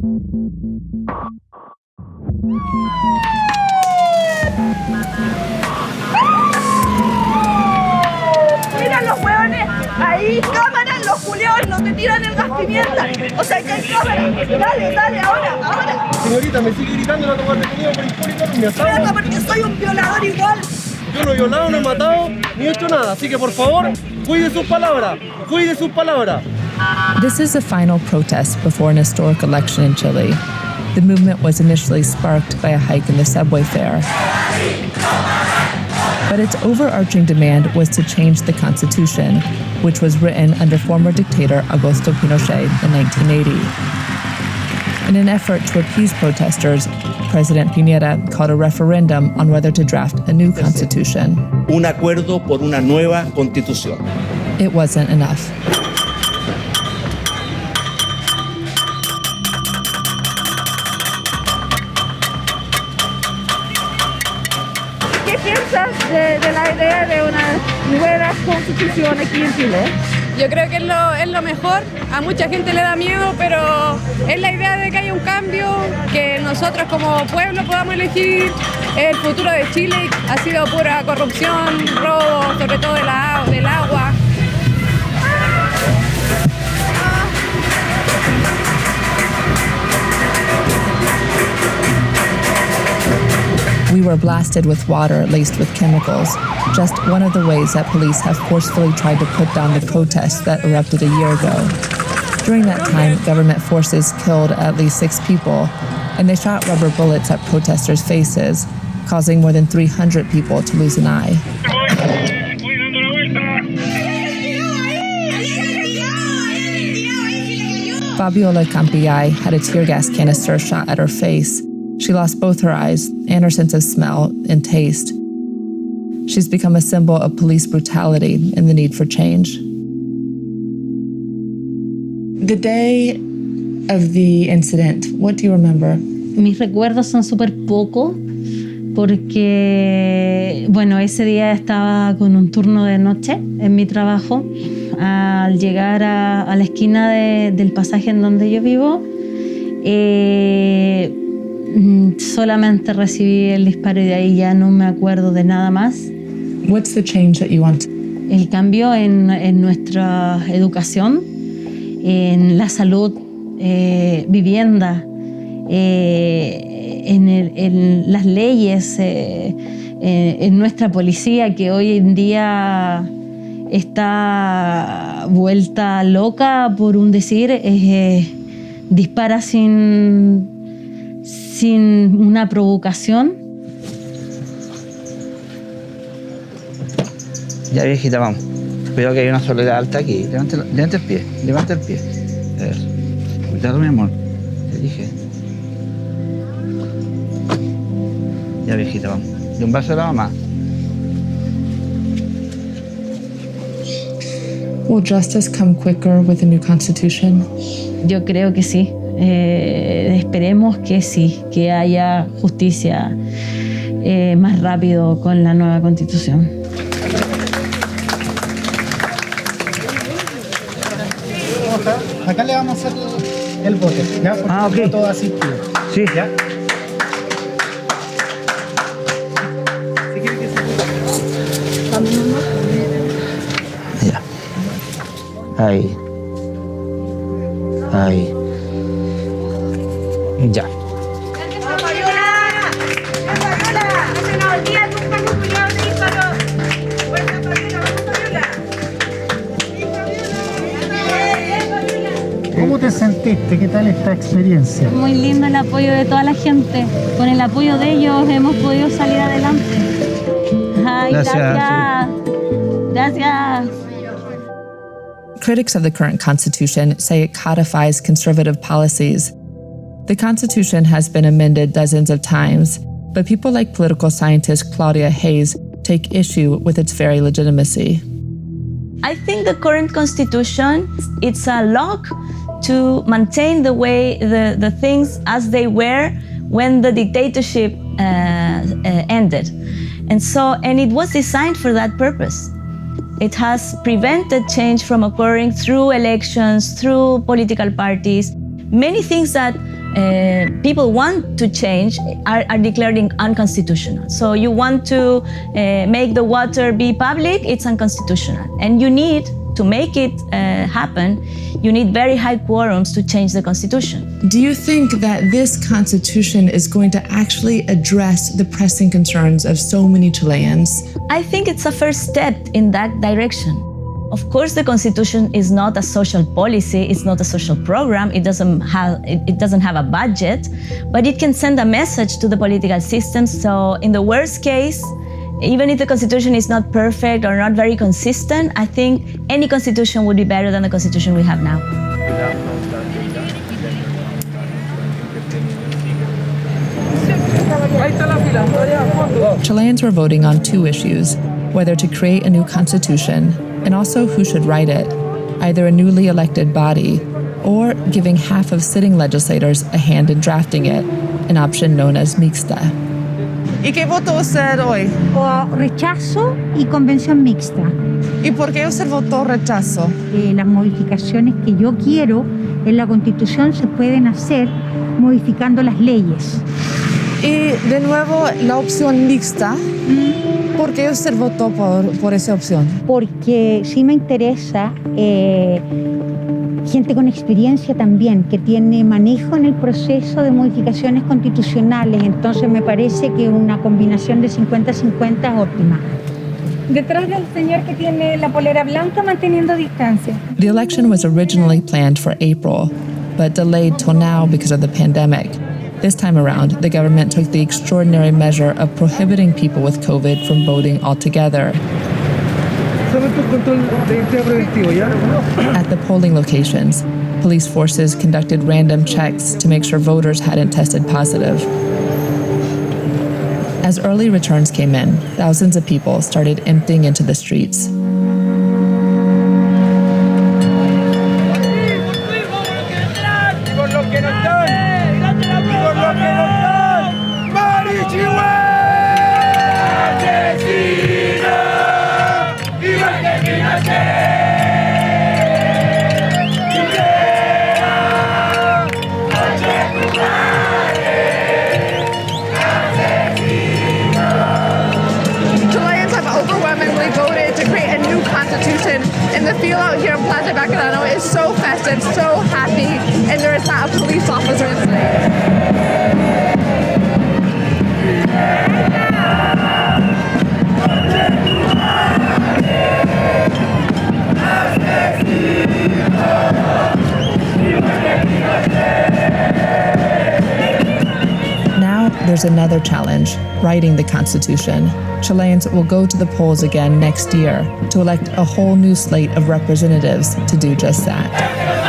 Miran los hueones, ahí cámaras, los culiados, los que tiran el gas pimienta. O sea, que hay cámaras. Dale, ahora. Señorita, me sigue gritando y no tomar detenido por impúnico, me Mierda, porque soy un violador igual. Yo no he violado, no he matado, ni he hecho nada. Así que, por favor, cuide sus palabras. This is the final protest before an historic election in Chile. The movement was initially sparked by a hike in the subway fare. But its overarching demand was to change the constitution, which was written under former dictator Augusto Pinochet in 1980. In an effort to appease protesters, President Piñera called a referendum on whether to draft a new constitution. Un acuerdo por una nueva constitución. It wasn't enough. ¿Qué piensas de la idea de una nueva constitución aquí en Chile? Yo creo que es lo mejor. A mucha gente le da miedo, pero es la idea de que haya un cambio, que nosotros como pueblo podamos elegir el futuro de Chile. Ha sido pura corrupción, robo, sobre todo del agua. We were blasted with water laced with chemicals, just one of the ways that police have forcefully tried to put down the protests that erupted a year ago. During that time, government forces killed at least 6 people, and they shot rubber bullets at protesters' faces, causing more than 300 people to lose an eye. Fabiola Campillay had a tear gas canister shot at her face. She lost both her eyes and her sense of smell and taste. She's become a symbol of police brutality and the need for change. The day of the incident, what do you remember? Mis recuerdos son súper pocos porque, bueno, ese día estaba con un turno de noche en mi trabajo. Al llegar a la esquina del pasaje en donde yo vivo, solamente recibí el disparo y de ahí ya no me acuerdo de nada más. What's the change that you want? El cambio en nuestra educación, en la salud, vivienda, en las leyes, en nuestra policía que hoy en día está vuelta loca por un decir, dispara sin una provocación. Ya, viejita, vamos. Cuidado que hay una soledad alta aquí. Levante el pie. A ver. Cuidado, mi amor. Te dije. Ya, viejita, vamos. De un vaso a la mamá. Will justice come quicker with the new constitution? Yo creo que sí. Esperemos que sí, que haya justicia más rápido con la nueva constitución. Acá le vamos a hacer el bote, ¿ya? Porque ok. Todo asistido. Sí. ¿Ya? Ya. Ahí. Ya. ¿Cómo te sentiste? ¿Qué tal esta experiencia? Muy lindo el apoyo de toda la gente. Con el apoyo de ellos hemos podido salir adelante. Ay, gracias. Critics of the current constitution say it codifies conservative policies. The constitution has been amended dozens of times, but people like political scientist Claudia Hayes take issue with its very legitimacy. I think the current constitution, it's a lock to maintain the way the things as they were when the dictatorship ended. And it was designed for that purpose. It has prevented change from occurring through elections, through political parties, many things that people want to change are declared unconstitutional. So you want to make the water be public, it's unconstitutional. And you need to make it happen, you need very high quorums to change the constitution. Do you think that this constitution is going to actually address the pressing concerns of so many Chileans? I think it's a first step in that direction. Of course, the constitution is not a social policy, it's not a social program, it doesn't have a budget, but it can send a message to the political system. So in the worst case, even if the constitution is not perfect or not very consistent, I think any constitution would be better than the constitution we have now. Chileans were voting on two issues, whether to create a new constitution and also who should write it, either a newly elected body or giving half of sitting legislators a hand in drafting it, an option known as mixta. ¿Y qué votó usted hoy? O rechazo y convención mixta. ¿Y por qué usted votó rechazo? Las modificaciones que yo quiero en la Constitución se pueden hacer modificando las leyes. Y de nuevo, la opción mixta. ¿Por qué usted votó por esa opción? Porque sí me interesa gente con experiencia también, que tiene manejo en el proceso de modificaciones constitucionales. Entonces me parece que una combinación de 50-50 es óptima. Detrás del señor que tiene la polera blanca manteniendo distancia. The election was originally planned for April, but delayed till now because of the pandemic. This time around, the government took the extraordinary measure of prohibiting people with COVID from voting altogether. At the polling locations, police forces conducted random checks to make sure voters hadn't tested positive. As early returns came in, thousands of people started emptying into the streets. And the feel out here in Playa Bacanano is so festive, so happy, and there is not a police officer today. Now there's another challenge, writing the Constitution. Chileans will go to the polls again next year to elect a whole new slate of representatives to do just that.